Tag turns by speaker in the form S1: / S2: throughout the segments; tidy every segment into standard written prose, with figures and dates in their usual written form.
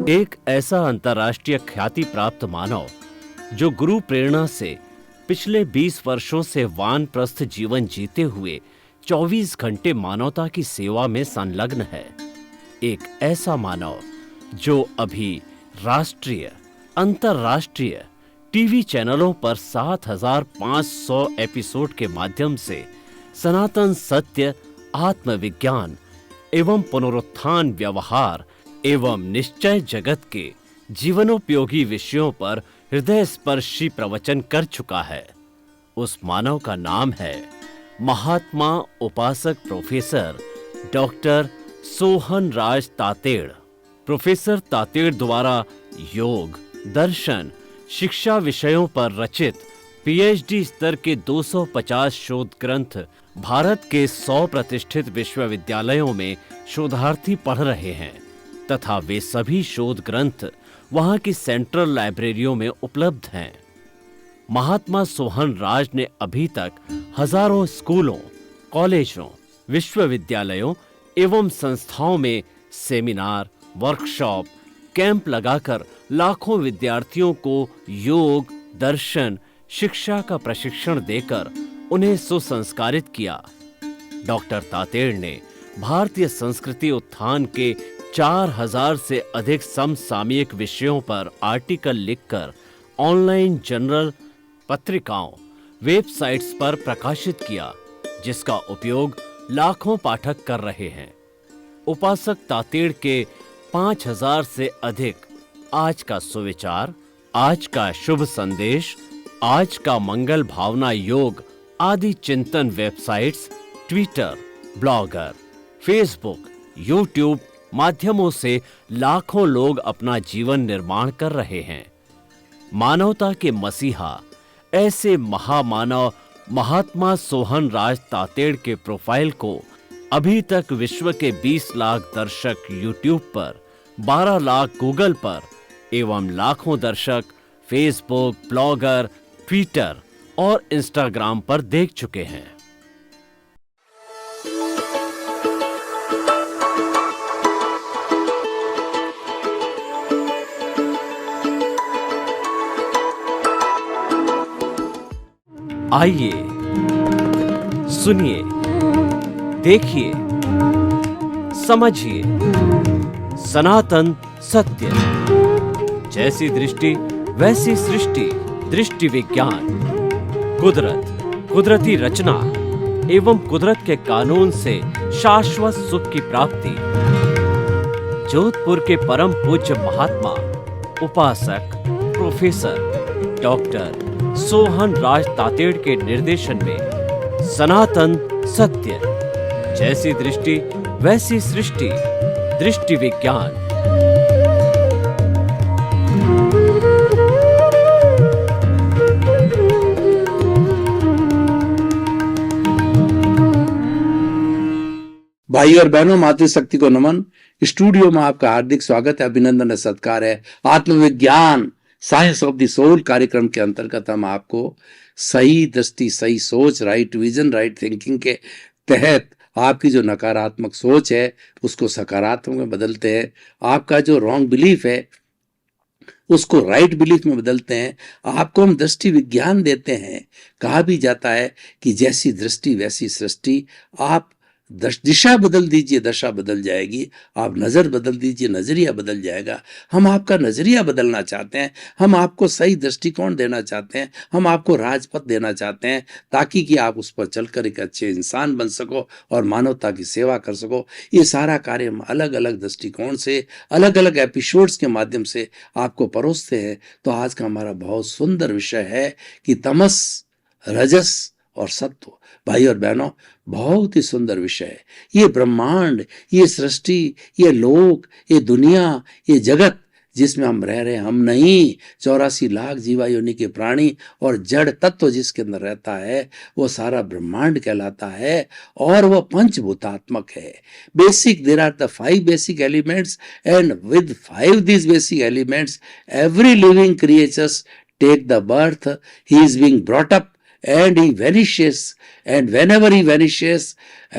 S1: एक ऐसा अंतर्राष्ट्रीय ख्याति प्राप्त मानव जो गुरु प्रेरणा से पिछले 20 वर्षों से वानप्रस्थ जीवन जीते हुए 24 घंटे मानवता की सेवा में संलग्न है। एक ऐसा मानव जो अभी राष्ट्रीय, अंतर्राष्ट्रीय टीवी चैनलों पर 7,500 एपिसोड के माध्यम से सनातन सत्य, आत्मविज्ञान एवं पुनरुत्थान व्यवहार एवं निश्चय जगत के जीवनोपयोगी विषयों पर हृदय स्पर्शी प्रवचन कर चुका है। उस मानव का नाम है महात्मा उपासक प्रोफेसर डॉक्टर सोहन राज तातेड़। प्रोफेसर तातेड़ द्वारा योग, दर्शन, शिक्षा विषयों पर रचित पीएचडी स्तर के 250 शोध ग्रंथ भारत के 100 प्रतिष्ठित विश्वविद्यालयों में शोधार्थी पढ़ रहे हैं तथा वे सभी शोध ग्रंथ वहां की सेंट्रल लाइब्रेरियों में उपलब्ध हैं। महात्मा सोहन राज ने अभी तक हजारों स्कूलों, कॉलेजों, विश्वविद्यालयों एवं संस्थाओं में सेमिनार, वर्कशॉप, कैंप लगाकर लाखों विद्यार्थियों को योग, दर्शन, शिक्षा का प्रशिक्षण देकर उन्हें सुसंस्कारित किया। डॉक्टर तातेड़ ने भारतीय संस्कृति उत्थान के 4,000 से अधिक समसामयिक विषयों पर आर्टिकल लिखकर ऑनलाइन जर्नल, पत्रिकाओं, वेबसाइट्स पर प्रकाशित किया, जिसका उपयोग लाखों पाठक कर रहे हैं। उपासक तातेड़ के 5,000 से अधिक आज का सुविचार, आज का शुभ संदेश, आज का मंगल भावना योग आदि चिंतन websites, Twitter, blogger, Facebook, YouTube माध्यमों से लाखों लोग अपना जीवन निर्माण कर रहे हैं। मानवता के मसीहा ऐसे महामानव महात्मा सोहन राज तातेड़ के प्रोफाइल को अभी तक विश्व के 20 लाख दर्शक यूट्यूब पर, 12 लाख गूगल पर एवं लाखों दर्शक फेसबुक, ब्लॉगर, ट्विटर और इंस्टाग्राम पर देख चुके हैं। आइए, सुनिए, देखिए, समझिए सनातन सत्य। जैसी दृष्टि वैसी सृष्टि, दृष्टि विज्ञान, कुदरत, कुदरती रचना एवं कुदरत के कानून से शाश्वत सुख की प्राप्ति। जोधपुर के परम पूज्य महात्मा उपासक प्रोफेसर डॉक्टर सोहन राज तातेड़ के निर्देशन में सनातन सत्य, जैसी दृष्टि वैसी सृष्टि, दृष्टि विज्ञान।
S2: भाई और बहनों, मातृशक्ति को नमन। स्टूडियो में आपका हार्दिक स्वागत है, अभिनंदन है, सत्कार है। आत्मविज्ञान, साइंस ऑफ द सोल कार्यक्रम के अंतर्गत हम आपको सही दृष्टि, सही सोच, राइट विजन, राइट थिंकिंग के तहत आपकी जो नकारात्मक सोच है उसको सकारात्मक में बदलते हैं। आपका जो रॉन्ग बिलीफ है उसको राइट बिलीफ में बदलते हैं। आपको हम दृष्टि विज्ञान देते हैं। कहा भी जाता है कि जैसी दृष्टि वैसी सृष्टि। आप दिशा बदल दीजिए, दशा बदल जाएगी। आप नज़र बदल दीजिए, नज़रिया बदल जाएगा। हम आपका नज़रिया बदलना चाहते हैं। हम आपको सही दृष्टिकोण देना चाहते हैं। हम आपको राजपथ देना चाहते हैं ताकि कि आप उस पर चलकर एक अच्छे इंसान बन सको और मानवता की सेवा कर सको। ये सारा कार्य हम अलग अलग दृष्टिकोण से, अलग अलग एपिसोड्स के माध्यम से आपको परोसते हैं। तो आज का हमारा बहुत सुंदर विषय है कि तमस, रजस और सत्व। भाई और बहनों, बहुत ही सुंदर विषय है। ये ब्रह्मांड, ये सृष्टि, ये लोक, ये दुनिया, ये जगत जिसमें हम रह रहे हैं, हम नहीं, 84 लाख जीवा योनि के प्राणी और जड़ तत्व जिसके अंदर रहता है वो सारा ब्रह्मांड कहलाता है और वह पंचभूतात्मक है। Basic, there are the 5 basic elements and with 5 these basic elements every living creatures take the birth. He is being brought up and he vanishes, and whenever he vanishes,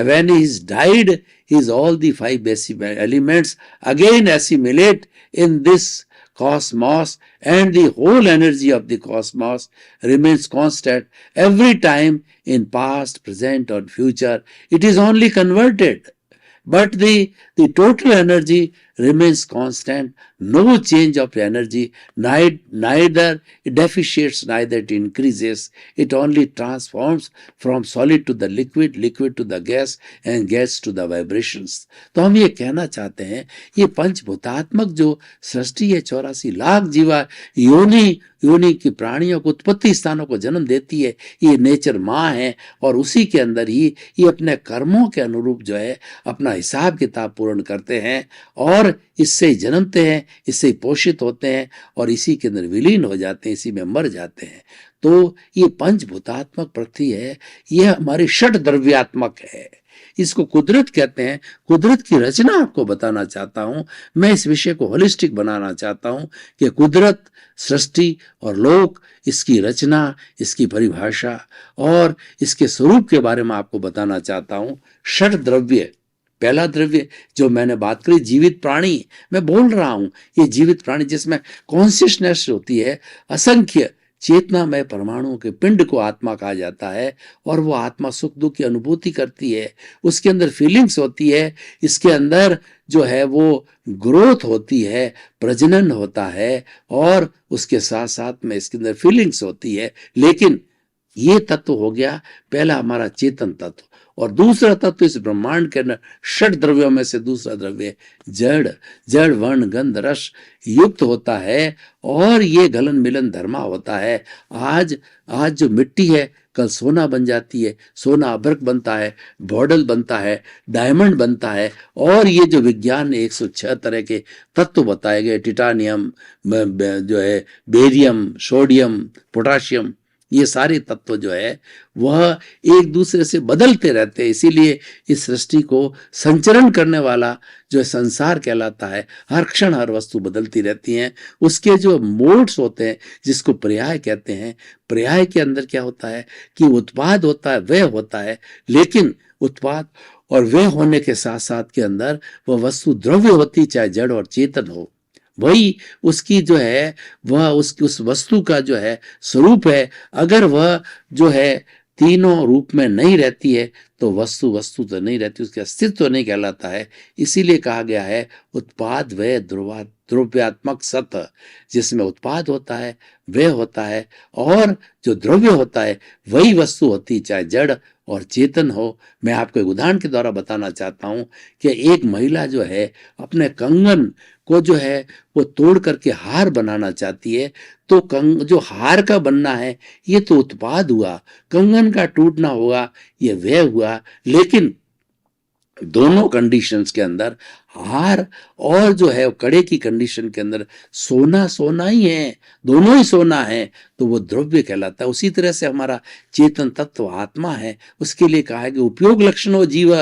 S2: when he is died, is all the 5 basic elements again assimilate in this cosmos, and the whole energy of the cosmos remains constant every time in past, present, or future. It is only converted, but the total energy remains constant. No change of energy, neither it deficits, neither it increases. It only transforms from solid to the liquid, liquid to the gas, and gas to the vibrations. तो हम ये कहना चाहते हैं, ये पंचभूतात्मक जो सृष्टि है, 84 लाख जीवा योनि की प्राणियों को, उत्पत्ति स्थानों को जन्म देती है, ये नेचर माँ है, और उसी के अंदर ही ये अपने कर्मों के अनुरूप जो है अपना हिसाब किताब पूर्ण करते हैं, और इससे जन्मते हैं, इससे पोषित होते हैं, और इसी के अंदर विलीन हो जाते हैं, इसी में मर जाते हैं। तो ये पंचभूतात्मक पृथ्वी है, यह हमारी षट द्रव्यात्मक है, इसको कुदरत कहते हैं। कुदरत की रचना आपको बताना चाहता हूं मैं, इस विषय को होलिस्टिक बनाना चाहता हूं कि कुदरत, सृष्टि और लोक, इसकी रचना, इसकी परिभाषा और इसके स्वरूप के बारे में आपको बताना चाहता हूं। षट द्रव्य, पहला द्रव्य जो मैंने बात करी, जीवित प्राणी, मैं बोल रहा हूं ये जीवित प्राणी जिसमें कॉन्शियसनेस होती है, असंख्य चेतनामय परमाणुओं के पिंड को आत्मा कहा जाता है, और वो आत्मा सुख दुख की अनुभूति करती है, उसके अंदर फीलिंग्स होती है, इसके अंदर जो है वो ग्रोथ होती है, प्रजनन होता है, और उसके साथ साथ में इसके अंदर फीलिंग्स होती है। लेकिन ये तत्व हो गया पहला हमारा चेतन तत्व, और दूसरा तत्व इस ब्रह्मांड के अंदर षट द्रव्यों में से दूसरा द्रव्य जड़, जड़ वर्ण गंध रस युक्त होता है, और ये गलन मिलन धर्मा होता है। आज जो मिट्टी है कल सोना बन जाती है, सोना अभ्रक बनता है, बॉडल बनता है, डायमंड बनता है, और ये जो विज्ञान ने 106 तरह के तत्व बताए गए, टिटानियम जो है, बेरियम, सोडियम, पोटाशियम, ये सारे तत्व जो है वह एक दूसरे से बदलते रहते हैं। इसीलिए इस सृष्टि को संचरण करने वाला जो संसार कहलाता है, हर क्षण हर वस्तु बदलती रहती हैं। उसके जो मोड्स होते हैं जिसको पर्याय कहते हैं, पर्याय के अंदर क्या होता है कि उत्पाद होता है, व्यय होता है, लेकिन उत्पाद और व्यय होने के साथ साथ के अंदर वह वस्तु द्रव्य होती, चाहे जड़ और चेतन हो, वही उसकी जो है वह उस वस्तु का जो है स्वरूप है। अगर वह जो है तीनों रूप में नहीं रहती है तो वस्तु तो नहीं रहती, उसका अस्तित्व तो नहीं कहलाता है। इसीलिए कहा गया है उत्पाद व्यय द्रव्यात्मक सत, जिसमें उत्पाद होता है, व्यय होता है, और जो द्रव्य होता है वही वस्तु होती, चाहे जड़ और चेतन हो। मैं आपको एक उदाहरण के द्वारा बताना चाहता हूं कि एक महिला जो है अपने कंगन को जो है वो तोड़ करके हार बनाना चाहती है, तो जो हार का बनना है ये तो उत्पाद हुआ, कंगन का टूटना होगा ये व्यय हुआ। लेकिन दोनों कंडीशंस के अंदर, हार और जो है कड़े की कंडीशन के अंदर सोना ही है, दोनों ही सोना है, तो वो द्रव्य कहलाता है। उसी तरह से हमारा चेतन तत्व आत्मा है, उसके लिए कहा है कि उपयोग लक्षणो जीव,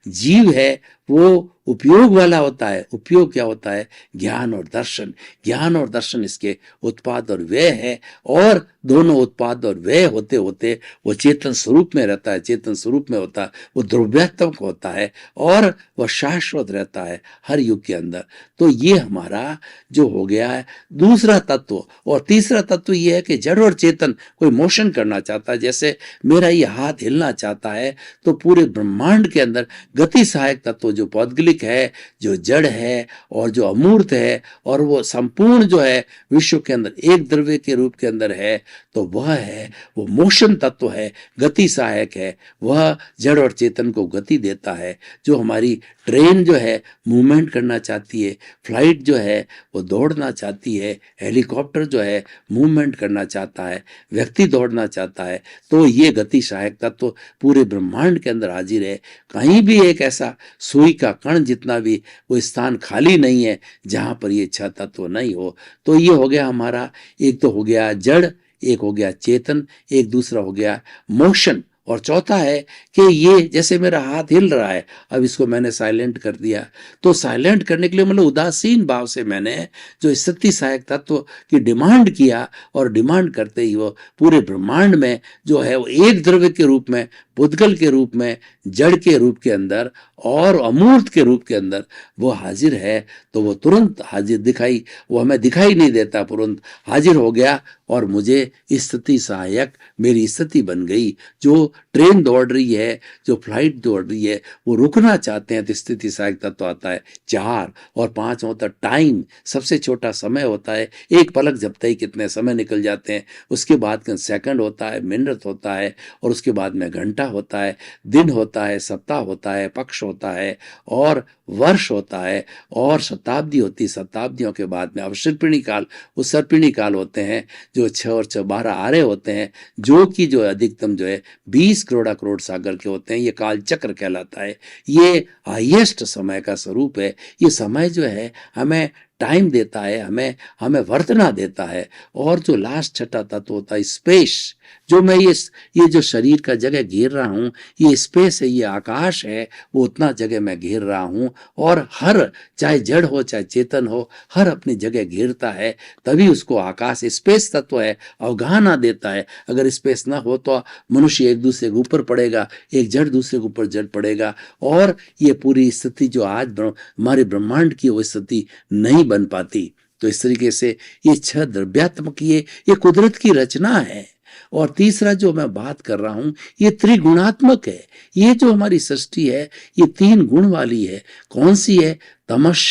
S2: जीव है वो उपयोग वाला होता है। उपयोग क्या होता है? ज्ञान और दर्शन। ज्ञान और दर्शन इसके उत्पाद और व्यय है, और दोनों उत्पाद और व्यय होते होते वो चेतन स्वरूप में रहता है, चेतन स्वरूप में होता है, वो द्रव्यात्मक होता है, और वह शाश्वत रहता है हर युग के अंदर। तो ये हमारा जो हो गया है दूसरा तत्व। और तीसरा तत्व ये है कि जड़ और चेतन, कोई मोशन करना चाहता है, जैसे मेरा ये हाथ हिलना चाहता है, तो पूरे ब्रह्मांड के अंदर गति सहायक तत्व जो पौद्गलिक है, जो जड़ है और जो अमूर्त है, और वो संपूर्ण जो है विश्व के अंदर एक द्रव्य के रूप के अंदर है, तो वह है वो मोशन तत्व है, गति सहायक है। वह जड़ और चेतन को गति देता है। जो हमारी ट्रेन जो है मूवमेंट करना चाहती है, फ्लाइट जो है वो दौड़ना चाहती है, हेलीकॉप्टर जो है मूवमेंट करना चाहता है, व्यक्ति दौड़ना चाहता है, तो ये गति सहायक तत्व पूरे ब्रह्मांड के अंदर हाजिर है। कहीं भी एक ऐसा सुई का कण जितना भी वो स्थान खाली नहीं है जहां पर ये छह तत्व नहीं हो। तो ये हो गया हमारा, एक तो हो गया जड़, एक हो गया चेतन, एक दूसरा हो गया मोशन, और चौथा है कि ये जैसे मेरा हाथ हिल रहा है, अब इसको मैंने साइलेंट कर दिया, तो साइलेंट करने के लिए मतलब उदासीन भाव से मैंने जो स्थिति सहायक तत्व की डिमांड किया, और डिमांड करते ही वो पूरे ब्रह्मांड में जो है वो एक द्रव्य के रूप में, पुद्गल के रूप में, जड़ के रूप के अंदर और अमूर्त के रूप के अंदर वो हाजिर है, तो वो तुरंत हाजिर दिखाई, वो हमें दिखाई नहीं देता, तुरंत हाजिर हो गया और मुझे स्थिति सहायक मेरी स्थिति बन गई। जो ट्रेन दौड़ रही है, जो फ्लाइट दौड़ रही है, वो रुकना चाहते हैं तो स्थिति सहायक तत्व आता है 4, और 5 होता है टाइम, सबसे छोटा समय होता है, एक पलक झपकते ही कितने समय निकल जाते हैं। उसके बाद सेकंड होता है, मिनट होता है, और उसके बाद में घंटा होता है, दिन होता है, सप्ताह होता है, पक्ष होता है, और वर्ष होता है, और शताब्दी होती है। शताब्दियों के बाद में अब सर्पिणी काल, उस सर्पिणी काल होते हैं जो 6 और 6 12 आरे होते हैं, जो कि जो अधिकतम जो है 20 करोड़ सागर के होते हैं। ये काल चक्र कहलाता है। ये हाईएस्ट समय का स्वरूप है। ये समय जो है हमें टाइम देता है, हमें हमें वर्तना देता है। और जो लास्ट छठा तत्व होता है स्पेस, जो मैं ये जो शरीर का जगह घेर रहा हूँ, ये स्पेस है, ये आकाश है, वो उतना जगह मैं घेर रहा हूँ। और हर, चाहे जड़ हो चाहे चेतन हो, हर अपनी जगह घेरता है, तभी उसको आकाश स्पेस तत्व है, अवगाहना देता है। अगर स्पेस ना हो तो मनुष्य एक दूसरे के ऊपर पड़ेगा, एक जड़ दूसरे के ऊपर जड़ पड़ेगा, और ये पूरी स्थिति जो आज हमारे ब्रह्मांड की वो स्थिति नहीं बन पाती। तो इस तरीके से ये 6 द्रव्यात्मक ये कुदरत की रचना है। और तीसरा जो मैं बात कर रहा हूं, ये त्रिगुणात्मक है। ये जो हमारी सृष्टि है, ये 3 गुण वाली है। कौन सी है? तमस,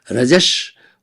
S2: रजस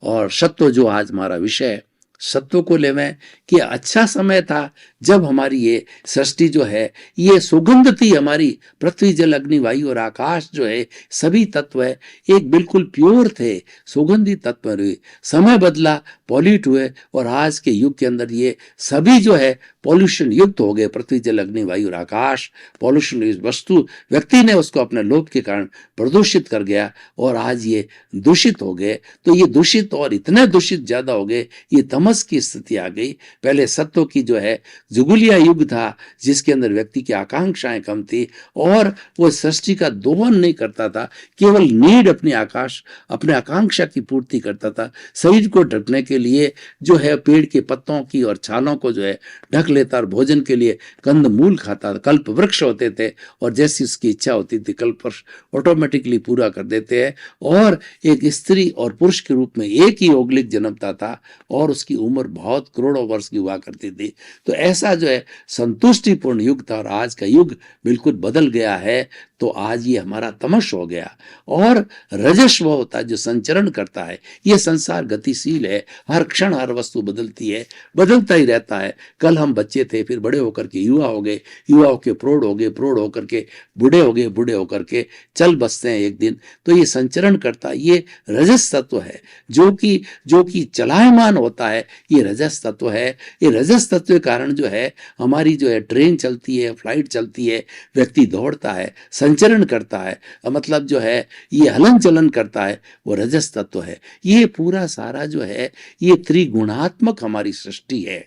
S2: और सत्व, जो आज हमारा विषय है। सत्व को ले मैं कि अच्छा समय था जब हमारी ये सृष्टि जो है, ये सुगंध थी हमारी, पृथ्वी जल अग्नि वायु और आकाश जो है, सभी तत्व है एक बिल्कुल प्योर थे, सुगंधी तत्व हुए। समय बदला, पॉल्यूट हुए, और आज के युग के अंदर ये सभी जो है पॉल्यूशन युक्त हो गए। पृथ्वी जल अग्नि वायु और आकाश पॉल्यूशन वस्तु, व्यक्ति ने उसको अपने लोभ के कारण प्रदूषित कर गया, और आज ये दूषित हो गए। तो ये दूषित और इतने दूषित ज्यादा हो गए, ये तमस की स्थिति आ गई। पहले सत्व की जो है जुगुलिया युग था, जिसके अंदर व्यक्ति की आकांक्षाएं कम थी, और वो सृष्टि का दोहन नहीं करता था, केवल नीड अपने आकांक्षा की पूर्ति करता था। शरीर को ढकने के लिए जो है पेड़ के पत्तों की और छालों को जो है ढक लेता, और भोजन के लिए कंद मूल खाता था। कल्प वृक्ष होते थे, और जैसी उसकी इच्छा होती थी कल्प वृक्ष ऑटोमेटिकली पूरा कर देते हैं। और एक स्त्री और पुरुष के रूप में एक ही ओगलिक जन्मता था, और उसकी उम्र बहुत करोड़ों वर्ष की हुआ करती थी। तो ऐसा जो है संतुष्टिपूर्ण युग था, और आज का युग बिल्कुल बदल गया है। तो आज ये हमारा तमस हो गया। और रजस वो होता है जो संचरण करता है। ये संसार गतिशील है, हर क्षण हर वस्तु बदलती है, बदलता ही रहता है। कल हम बच्चे थे, फिर बड़े होकर के युवा हो गए, युवा होकर प्रौढ़ हो गए, प्रौढ़ होकर के बूढ़े हो गए, बूढ़े होकर के चल बसते हैं एक दिन। तो ये संचरण करता है, ये रजस तत्व है, जो कि चलायमान होता है, ये रजस तत्व है। ये रजस तत्व के कारण जो है हमारी जो है ट्रेन चलती है, फ्लाइट चलती है, व्यक्ति दौड़ता है, संचरण करता है, मतलब जो है ये हलन चलन करता है, वो रजस तत्व है। ये पूरा सारा जो है ये त्रिगुणात्मक हमारी सृष्टि है।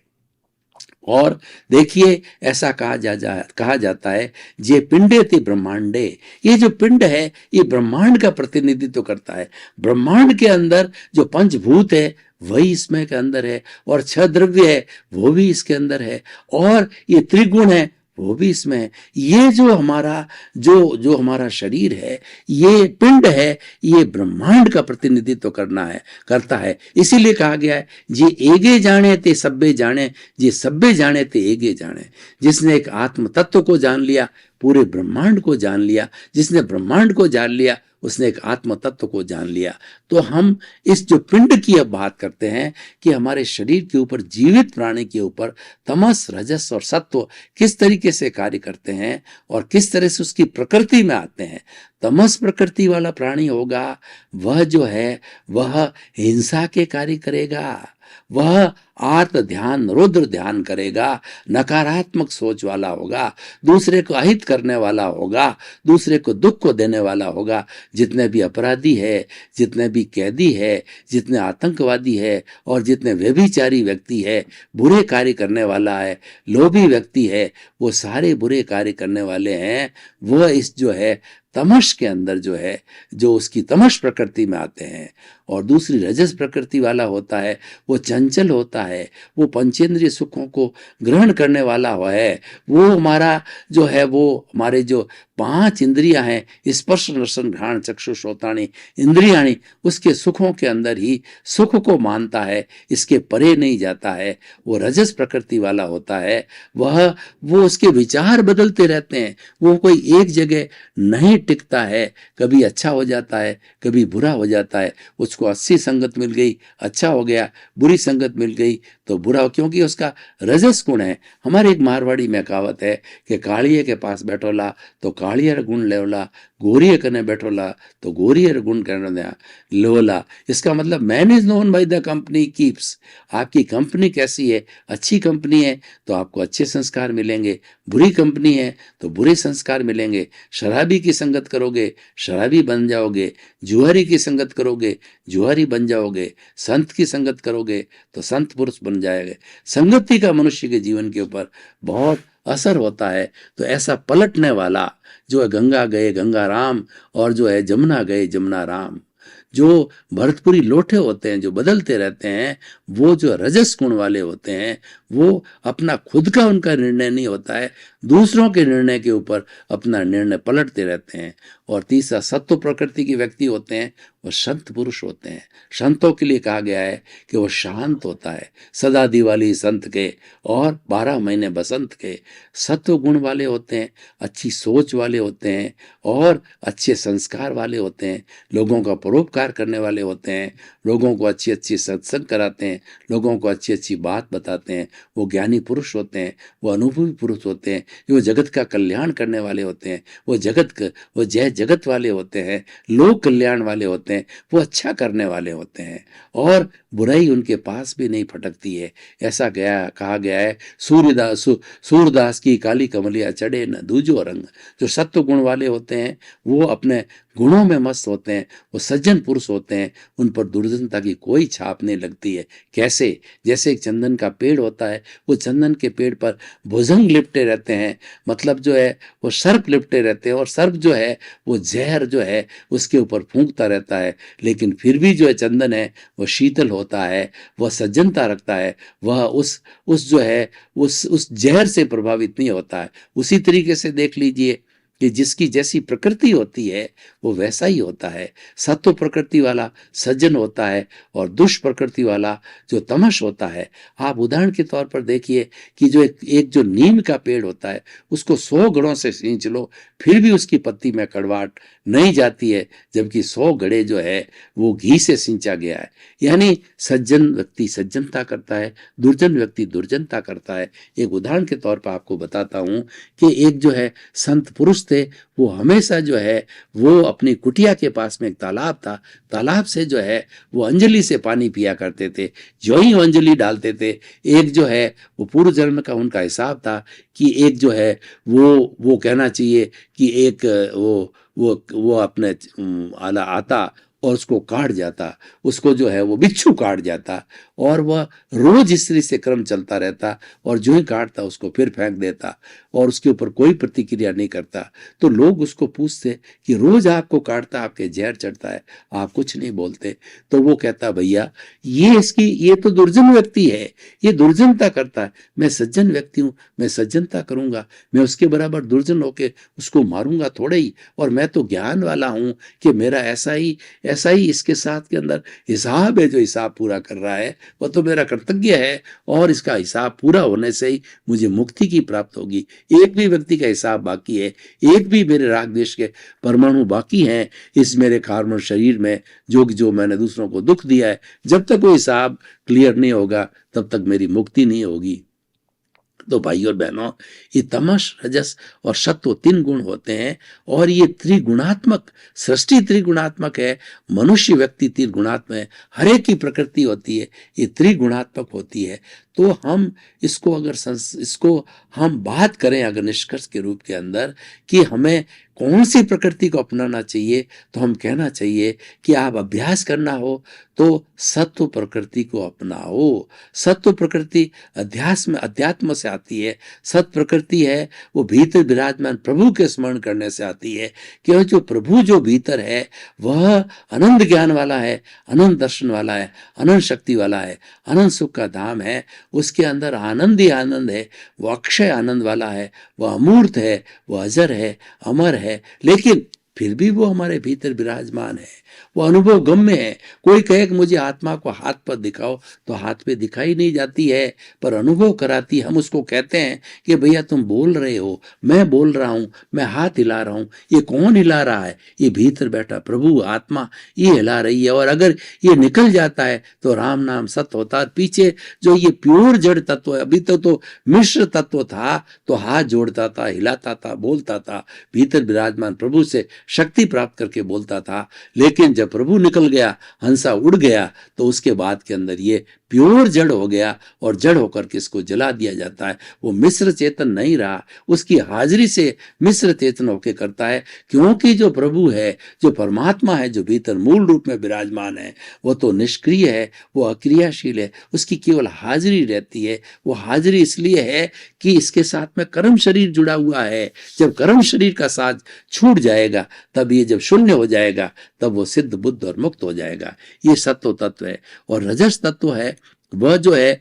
S2: और देखिए ऐसा कहा जाता है, जे पिंडे थे ब्रह्मांडे। ये जो पिंड है ये ब्रह्मांड का प्रतिनिधित्व करता है। ब्रह्मांड के अंदर जो पंचभूत है वही इसमें के अंदर है, और 6 द्रव्य है वो भी इसके अंदर है, और ये त्रिगुण है वो भी इसमें है। ये जो हमारा शरीर है, ये पिंड है, ये ब्रह्मांड का प्रतिनिधित्व करता है। इसीलिए कहा गया है, जे एगे जाने ते सब्बे जाने, जे सब्बे जाने ते एगे जाने। जिसने एक आत्म तत्व को जान लिया, पूरे ब्रह्मांड को जान लिया। जिसने ब्रह्मांड को जान लिया, उसने एक आत्म तत्व को जान लिया। तो हम इस जो पिंड की अब बात करते हैं कि हमारे शरीर के ऊपर, जीवित प्राणी के ऊपर तमस, रजस और सत्व किस तरीके से कार्य करते हैं और किस तरह से उसकी प्रकृति में आते हैं। तमस प्रकृति वाला प्राणी होगा, वह जो है वह हिंसा के कार्य करेगा, वह आर्त ध्यान, रुद्र ध्यान करेगा, नकारात्मक सोच वाला होगा, दूसरे को अहित करने वाला होगा, दूसरे को दुख को देने वाला होगा। जितने भी अपराधी है, जितने भी कैदी है, जितने आतंकवादी है, और जितने व्यभिचारी व्यक्ति है, बुरे कार्य करने वाला है, लोभी व्यक्ति है, वो सारे बुरे कार्य करने वाले हैं। वह इस जो है तमस के अंदर जो है, जो उसकी तमस प्रकृति में आते हैं। और दूसरी रजस प्रकृति वाला होता है, वो चंचल होता है, वो पंचेंद्रिय सुखों को ग्रहण करने वाला है। वो हमारा जो है, वो हमारे जो 5 इंद्रियां हैं, स्पर्श रसन घ्राण चक्षु श्रोत्राणि इंद्रियाणि, उसके सुखों के अंदर ही सुख को मानता है, इसके परे नहीं जाता है, वो रजस प्रकृति वाला होता है। वो उसके विचार बदलते रहते हैं, वो कोई एक जगह नहीं टिकता है, कभी अच्छा हो जाता है, कभी बुरा हो जाता है। उसको अच्छी संगत मिल गई, अच्छा हो गया, बुरी संगत मिल गई तो बुरा, क्योंकि उसका रजस गुण है। हमारे एक मारवाड़ी में कहावत है कि कालिये के पास बैठोला तो कालियर गुण लेवला, गोरिये कने बैठोला तो गोरियर गुण कहना लोला। इसका मतलब man is known by the company keeps. आपकी कंपनी कैसी है, अच्छी कंपनी है तो आपको अच्छे संस्कार मिलेंगे, बुरी कंपनी है तो बुरे संस्कार मिलेंगे। शराबी की संगत करोगे शराबी बन जाओगे, जुआरी की संगत करोगे जुआरी बन जाओगे, संत की संगत करोगे तो संत पुरुष बन जाएंगे। संगति का मनुष्य के जीवन के ऊपर बहुत असर होता है। तो ऐसा पलटने वाला जो है गंगा गए गंगा राम, और जो है जमुना गए जमुना राम, जो भरतपुरी लोटे होते हैं, जो बदलते रहते हैं, वो जो रजस गुण वाले होते हैं, वो अपना खुद का उनका निर्णय नहीं होता है, दूसरों के निर्णय के ऊपर अपना निर्णय पलटते रहते हैं। और तीसरा सत्व प्रकृति के व्यक्ति होते हैं, वो संत पुरुष होते हैं। संतों के लिए कहा गया है कि वो शांत होता है, सदा दिवाली संत के और 12 महीने बसंत के। सत्व गुण वाले होते हैं, अच्छी सोच वाले होते हैं और अच्छे संस्कार वाले होते हैं, लोगों का परोपकार करने वाले होते हैं, लोगों को अच्छी अच्छी सत्संग कराते हैं, लोगों को अच्छी अच्छी बात बताते हैं। वो ज्ञानी पुरुष होते हैं, वो अनुभवी पुरुष होते हैं, जो जगत का कल्याण करने वाले होते हैं, वो जय जगत वाले होते हैं, लोक कल्याण वाले होते हैं, वो अच्छा करने वाले होते हैं और बुराई उनके पास भी नहीं फटकती है। ऐसा कहा गया है, सूरदास की काली कमलिया चढ़े न दूजो रंग। जो सत्व गुण वाले होते हैं वो अपने गुणों में मस्त होते हैं, वो सज्जन पुरुष होते हैं, उन पर दुर्जनता की कोई छाप नहीं लगती है। कैसे? जैसे एक चंदन का पेड़ होता है, वो चंदन के पेड़ पर भुजंग लिपटे रहते हैं, मतलब जो है वो सर्प लिपटे रहते हैं, और सर्प जो है वो जहर जो है उसके ऊपर फूंकता रहता है, लेकिन फिर भी जो है चंदन है वो शीतल होता है, वह सज्जनता रखता है, वह उस जो है उस जहर से प्रभावित नहीं होता है। उसी तरीके से देख लीजिए कि जिसकी जैसी प्रकृति होती है वो वैसा ही होता है। सत्व प्रकृति वाला सज्जन होता है और दुष्ट प्रकृति वाला जो तमश होता है। आप उदाहरण के तौर पर देखिए कि जो एक जो नीम का पेड़ होता है, उसको 100 गड़ों से सींच लो फिर भी उसकी पत्ती में कड़वाहट नहीं जाती है, जबकि 100 गड़े जो है वो घी से सींचा गया है। यानी सज्जन व्यक्ति सज्जनता करता है, दुर्जन व्यक्ति दुर्जनता करता है। एक उदाहरण के तौर पर आपको बताता हूं कि एक जो है संत पुरुष थे, वो हमेशा जो है वो अपनी कुटिया के पास में एक तालाब था, तालाब से जो है वो अंजलि से पानी पिया करते थे। जो ही अंजलि डालते थे, एक जो है वो पूर्व जन्म का उनका हिसाब था कि एक जो है वो कहना चाहिए कि एक वो अपने आला आता और उसको काट जाता, उसको जो है वो बिच्छू काट जाता, और वह रोज इस तरह से क्रम चलता रहता, और जो ही काटता उसको फिर फेंक देता और उसके ऊपर कोई प्रतिक्रिया नहीं करता। तो लोग उसको पूछते कि रोज आपको काटता, आपके जहर चढ़ता है, आप कुछ नहीं बोलते। तो वो कहता भैया ये तो दुर्जन व्यक्ति है, ये दुर्जनता करता है, मैं सज्जन व्यक्ति हूँ, मैं सज्जनता करूंगा, मैं उसके बराबर दुर्जन होके उसको मारूंगा थोड़े ही, और मैं तो ज्ञान वाला हूँ कि मेरा ऐसा ही इसके साथ के अंदर हिसाब है, जो हिसाब पूरा कर रहा है वह तो मेरा कर्तव्य है, और इसका हिसाब पूरा होने से ही मुझे मुक्ति की प्राप्त होगी। एक भी व्यक्ति का हिसाब बाकी है, एक भी मेरे राग द्वेष के परमाणु बाकी हैं इस मेरे कार्बन शरीर में, जो मैंने दूसरों को दुख दिया है, जब तक वो हिसाब क्लियर नहीं होगा तब तक मेरी मुक्ति नहीं होगी। तो भाई और बहनों, ये तमस रजस और सत्व 3 गुण होते हैं, और ये त्रिगुणात्मक सृष्टि त्रिगुणात्मक है, मनुष्य व्यक्ति त्रिगुणात्मक है, हर एक की प्रकृति होती है ये त्रिगुणात्मक होती है। तो हम इसको हम बात करें अगर निष्कर्ष के रूप के अंदर कि हमें कौन सी प्रकृति को अपनाना चाहिए, तो हम कहना चाहिए कि आप अभ्यास करना हो तो सत्व प्रकृति को अपनाओ। सत्व प्रकृति अध्यात्म से आती है, सत्व प्रकृति है वो भीतर विराजमान प्रभु के स्मरण करने से आती है, कि जो प्रभु जो भीतर है वह अनंत ज्ञान वाला है, अनंत दर्शन वाला है, अनंत शक्ति वाला है, अनंत सुख का धाम है। उसके अंदर आनंद ही आनंद है, वो अक्षय आनंद वाला है, वो अमूर्त है, वो अजर है, अमर है, लेकिन फिर भी वो हमारे भीतर विराजमान है, वो अनुभव गम्य है। कोई कहे कि मुझे आत्मा को हाथ पर दिखाओ, तो हाथ पे दिखाई नहीं जाती है, पर अनुभव कराती। हम उसको कहते हैं कि भैया तुम बोल रहे हो, मैं बोल रहा हूं, मैं हाथ हिला रहा हूं, ये कौन हिला रहा है? ये भीतर बैठा प्रभु आत्मा ये हिला रही है। और अगर ये निकल जाता है तो राम नाम सत्य होता है। पीछे जो ये प्योर जड़ तत्व है, अभी तो मिश्र तत्व था, तो हाथ जोड़ता था, हिलाता था, बोलता था, भीतर विराजमान प्रभु से शक्ति प्राप्त करके बोलता था। लेकिन जब प्रभु निकल गया, हंसा उड़ गया, तो उसके बाद के अंदर ये प्योर जड़ हो गया, और जड़ होकर के इसको जला दिया जाता है। वो मिश्र चेतन नहीं रहा, उसकी हाजिरी से मिश्र चेतन होकर करता है। क्योंकि जो प्रभु है, जो परमात्मा है, जो भीतर मूल रूप में विराजमान है, वो तो निष्क्रिय है, वो अक्रियाशील है, उसकी केवल हाजिरी रहती है। वो हाजिरी इसलिए है कि इसके साथ में कर्म शरीर जुड़ा हुआ है। जब कर्म शरीर का साथ छूट जाएगा, तब ये जब शून्य हो जाएगा, तब वो सिद्ध बुद्ध और मुक्त हो जाएगा। ये सत्व तत्व है। और रजस तत्व है, वह जो है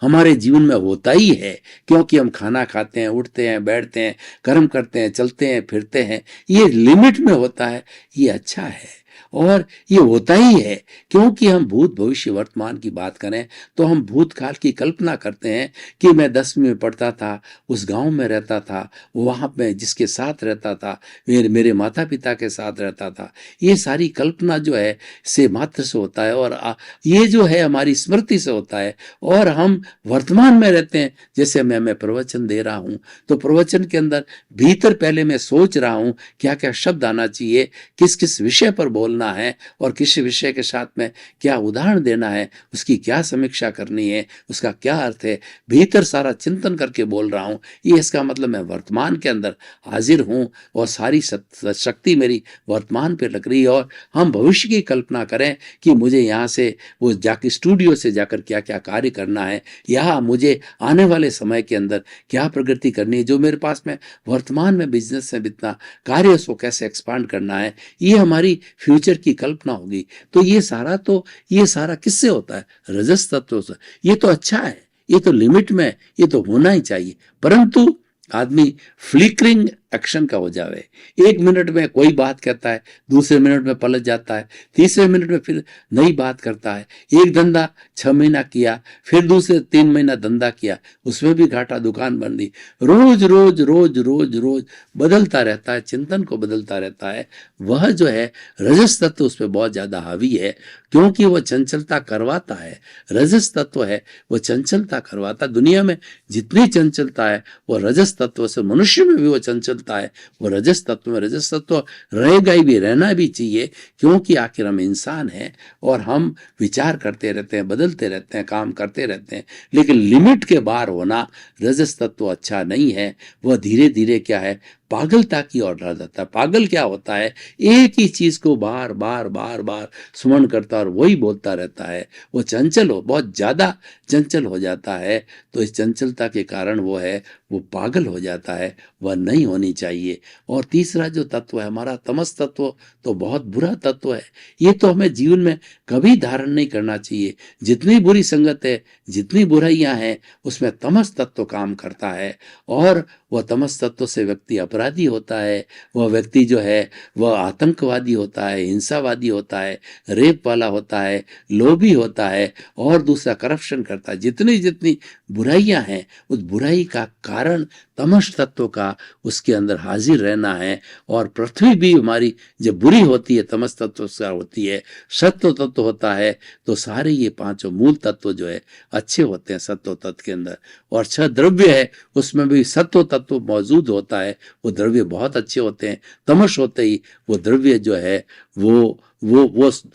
S2: हमारे जीवन में होता ही है, क्योंकि हम खाना खाते हैं, उठते हैं, बैठते हैं, कर्म करते हैं, चलते हैं, फिरते हैं, ये लिमिट में होता है। ये अच्छा है, और ये होता ही है, क्योंकि हम भूत भविष्य वर्तमान की बात करें तो हम भूतकाल की कल्पना करते हैं कि मैं 10वीं में पढ़ता था, उस गांव में रहता था, वहां पे जिसके साथ रहता था, मेरे माता पिता के साथ रहता था। ये सारी कल्पना जो है से मात्र से होता है, और ये जो है हमारी स्मृति से होता है। और हम वर्तमान में रहते हैं। जैसे मैं प्रवचन दे रहा हूं, तो प्रवचन के अंदर भीतर पहले मैं सोच रहा हूं क्या क्या शब्द आना चाहिए, किस किस विषय पर बोलना है, और किस विषय के साथ में क्या उदाहरण देना है, उसकी क्या समीक्षा करनी है, उसका क्या अर्थ है, भीतर सारा चिंतन करके बोल रहा हूं। ये इसका मतलब मैं वर्तमान के अंदर हाजिर हूं, और सारी शक्ति मेरी वर्तमान पे लग रही है। और हम भविष्य की कल्पना करें कि मुझे यहाँ से वो जाके स्टूडियो से जाकर क्या क्या कार्य करना है, या मुझे आने वाले समय के अंदर क्या प्रगति करनी है, जो मेरे पास में वर्तमान में बिजनेस में इतना कार्य उसको कैसे एक्सपांड करना है, ये हमारी फ्यूचर की कल्पना होगी। तो ये सारा किससे होता है? रजस तत्व से। ये तो अच्छा है, ये तो लिमिट में, ये तो होना ही चाहिए। परंतु आदमी फ्लिकरिंग एक्शन का हो जावे, 1 मिनट में कोई बात कहता है, दूसरे मिनट में पलट जाता है, तीसरे मिनट में फिर नई बात करता है। एक धंधा 6 महीना किया, फिर दूसरे 3 महीना धंधा किया, उसमें भी घाटा, दुकान बंद दी। रोज रोज रोज रोज रोज बदलता रहता है, चिंतन को बदलता रहता है। वह जो है रजस तत्व उस पर बहुत ज्यादा हावी है, क्योंकि वह चंचलता करवाता है। रजस तत्व है, वह चंचलता करवाता। दुनिया में जितनी चंचलता है वो रजस तत्व से, मनुष्य में भी वो चंचलता है, वो रजस तत्व में। रजस तत्व रहेगा ही भी, रहना भी चाहिए, क्योंकि आखिर हम इंसान हैं और हम विचार करते रहते हैं, बदलते रहते हैं, काम करते रहते हैं। लेकिन लिमिट के बाहर होना रजस तत्व अच्छा नहीं है। वह धीरे धीरे क्या है, पागलता की ओर ला जाता है। पागल क्या होता है? एक ही चीज को बार बार बार बार स्मरण करता और वही बोलता रहता है। वो चंचल हो, बहुत ज्यादा चंचल हो जाता है। तो इस चंचलता के कारण वो पागल हो जाता है, वह नहीं होनी चाहिए। और तीसरा जो तत्व है हमारा तमस तत्व, तो बहुत बुरा तत्व है। ये तो हमें जीवन में कभी धारण नहीं करना चाहिए। जितनी बुरी संगत है, जितनी बुराइयां हैं, उसमें तमस तत्व काम करता है, और वह तमस तत्व से व्यक्ति अपराधी होता है। वह व्यक्ति जो है वह आतंकवादी होता है, हिंसावादी होता है, रेप वाला होता है, लोभी होता है, और दूसरा करप्शन करता है। जितनी जितनी बुराइयां हैं, उस बुराई का कारण तमस तत्व का उसके अंदर हाजिर रहना है। और पृथ्वी भी हमारी जब बुरी होती है, तमस तत्व से होती है, सत्व तत्व होता है, तो सारे ये पांचों मूल तत्व जो है अच्छे होते हैं सत्व तत्व के अंदर। और 6 द्रव्य है, उसमें भी सत्व तत्व मौजूद होता है, वो द्रव्य बहुत अच्छे होते हैं। तमस होते ही वो द्रव्य जो है वो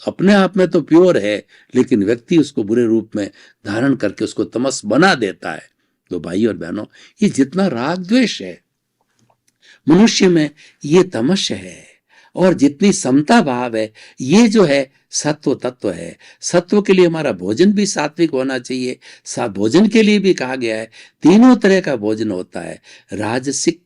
S2: अपने आप में तो प्योर है, लेकिन व्यक्ति उसको बुरे रूप में धारण करके उसको तमस बना देता है। तो भाई और बहनों, ये जितना राग द्वेष है मनुष्य में, ये तमस है। और जितनी समता भाव है, ये जो है सत्व तत्व है। सत्व के लिए हमारा भोजन भी सात्विक होना चाहिए। भोजन के लिए भी कहा गया है 3 तरह का भोजन होता है, राजसिक,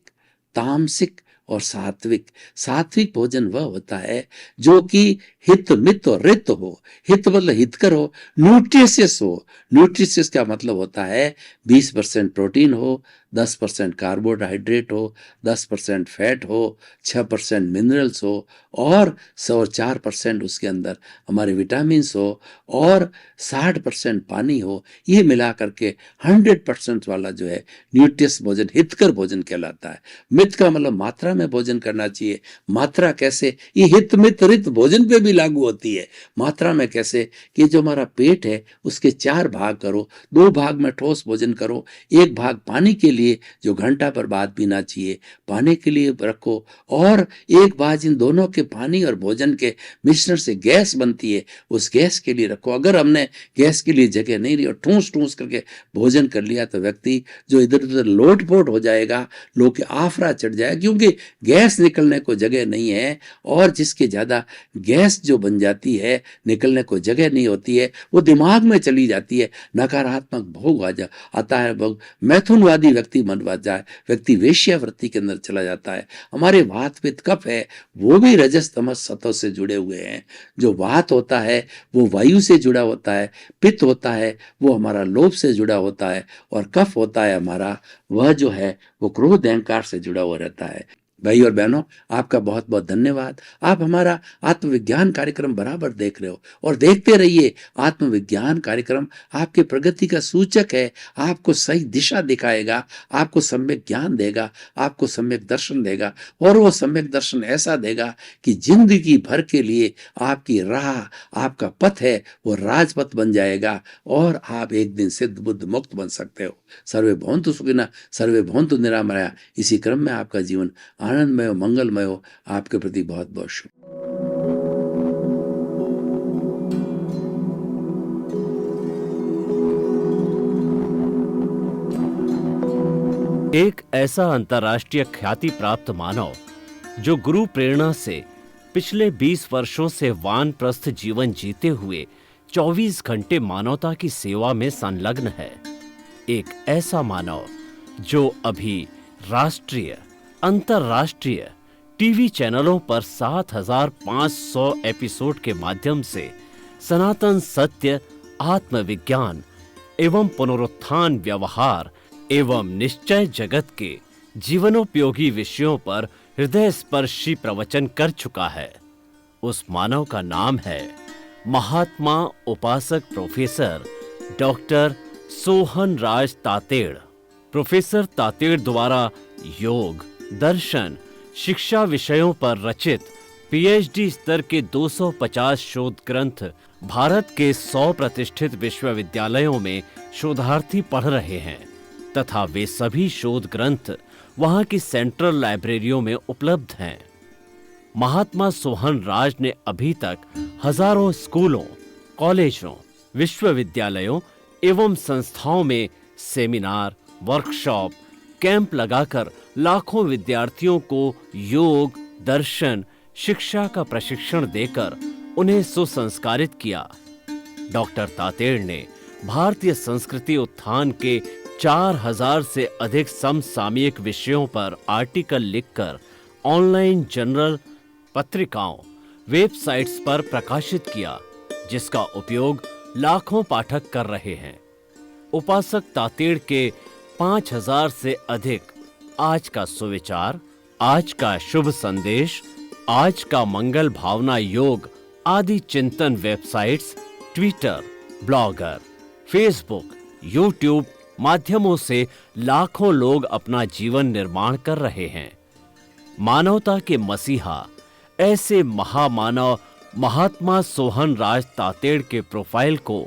S2: तामसिक और सात्विक। सात्विक भोजन वह होता है जो कि हित मित और रित हो। हित मतलब हितकर हो, न्यूट्रिशियस हो। न्यूट्रिशियस का मतलब होता है 20% प्रोटीन हो, 10% कार्बोहाइड्रेट हो, 10% फैट हो, 6% मिनरल्स हो और 4% उसके अंदर हमारे विटामिन्स हो और 60% पानी हो। ये मिला करके 100% वाला जो है न्यूट्रियस भोजन हितकर भोजन कहलाता है। मित का मतलब मात्रा में भोजन करना चाहिए। मात्रा कैसे? ये हित मित रित भोजन पे भी लागू होती है। मात्रा में कैसे? कि जो हमारा पेट है उसके 4 भाग करो, 2 भाग में ठोस भोजन करो, 1 भाग पानी के लिए जो घंटा पर बाद पीना चाहिए पानी के लिए रखो, और 1 भाग इन दोनों के पानी और भोजन के मिश्रण से गैस बनती है उस गैस के लिए रखो। अगर हमने गैस के लिए जगह नहीं रही और ठूस ठूस करके भोजन कर लिया तो व्यक्ति जो इधर उधर लोटपोट हो जाएगा, लोग के आफरा चढ़ जाएगा, क्योंकि गैस निकलने को जगह नहीं है। और जिसके ज्यादा गैस जो बन जाती है, निकलने को जगह नहीं होती है, वो दिमाग में चली जाती है, नकारात्मक भोग आता है, भोग मैथुनवादी व्यक्ति बन जाए, व्यक्ति वेश्यावृत्ति के अंदर चला जाता है। हमारे वात पित्त कफ है वो भी रजस तमस सतों से जुड़े हुए हैं। जो वात होता है वो वायु से जुड़ा होता है, पित्त होता है वो हमारा लोभ से जुड़ा होता है, और कफ होता है हमारा, वह जो है वो क्रोध अहंकार से जुड़ा हुआ रहता है। भाई और बहनों, आपका बहुत बहुत धन्यवाद। आप हमारा आत्मविज्ञान कार्यक्रम बराबर देख रहे हो और देखते रहिए। आत्मविज्ञान कार्यक्रम आपके प्रगति का सूचक है, आपको सही दिशा दिखाएगा, आपको सम्यक ज्ञान देगा, आपको सम्यक दर्शन देगा, और वो सम्यक दर्शन ऐसा देगा कि जिंदगी भर के लिए आपकी राह, आपका पथ है वो राजपथ बन जाएगा और आप एक दिन सिद्ध बुद्ध मुक्त बन सकते हो। सर्वे भवन्तु सुखिनः, सर्वे भवन्तु निरामया। इसी क्रम में आपका जीवन आनंदमय हो, मंगलमय हो। आपके प्रति बहुत बहुत शुभ।
S1: एक ऐसा अंतर्राष्ट्रीय ख्याति प्राप्त मानव जो गुरु प्रेरणा से पिछले 20 वर्षों से वानप्रस्थ जीवन जीते हुए 24 घंटे मानवता की सेवा में संलग्न है। एक ऐसा मानव जो अभी राष्ट्रीय अंतर्राष्ट्रीय टीवी चैनलों पर 7,500 एपिसोड के माध्यम से सनातन सत्य, आत्मविज्ञान एवं पुनरुत्थान व्यवहार एवं निश्चय जगत के जीवनोपयोगी विषयों पर हृदय स्पर्शी प्रवचन कर चुका है। उस मानव का नाम है महात्मा उपासक प्रोफेसर डॉक्टर सोहन राज तातेड़। प्रोफेसर तातेड़ द्वारा योग, दर्शन, शिक्षा विषयों पर रचित पीएचडी स्तर के 250 शोध ग्रंथ भारत के 100 प्रतिष्ठित विश्वविद्यालयों में शोधार्थी पढ़ रहे हैं तथा वे सभी शोध ग्रंथ वहां की सेंट्रल लाइब्रेरियों में उपलब्ध हैं। महात्मा सोहन राज ने अभी तक हजारों स्कूलों, कॉलेजों, विश्वविद्यालयों एवं संस्थाओं में सेमिनार, वर्कशॉप, कैंप लगाकर लाखों विद्यार्थियों को योग, दर्शन, शिक्षा का प्रशिक्षण देकर उन्हें सुसंस्कारित किया। डॉक्टर तातेड़ ने भारतीय संस्कृति उत्थान के 4000 से अधिक समसामयिक विषयों पर आर्टिकल लिखकर ऑनलाइन जर्नल, पत्रिकाओं, वेबसाइट्स पर प्रकाशित किया, जिसका उपयोग लाखों पाठक कर रहे हैं। उपासक तातेड़ के 5000 से अधिक आज का सुविचार, आज का शुभ संदेश, आज का मंगल भावना योग आदि चिंतन websites, Twitter, blogger, Facebook, YouTube माध्यमों से लाखों लोग अपना जीवन निर्माण कर रहे हैं। मानवता के मसीहा ऐसे महामानव महात्मा सोहन राज तातेड़ के प्रोफाइल को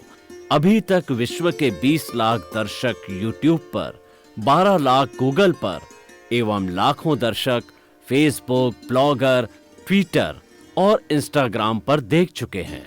S1: अभी तक विश्व के 20 लाख दर्शक यूट्यूब पर, 12 लाख गूगल पर एवं लाखों दर्शक फेसबुक, ब्लॉगर, ट्विटर और इंस्टाग्राम पर देख चुके हैं।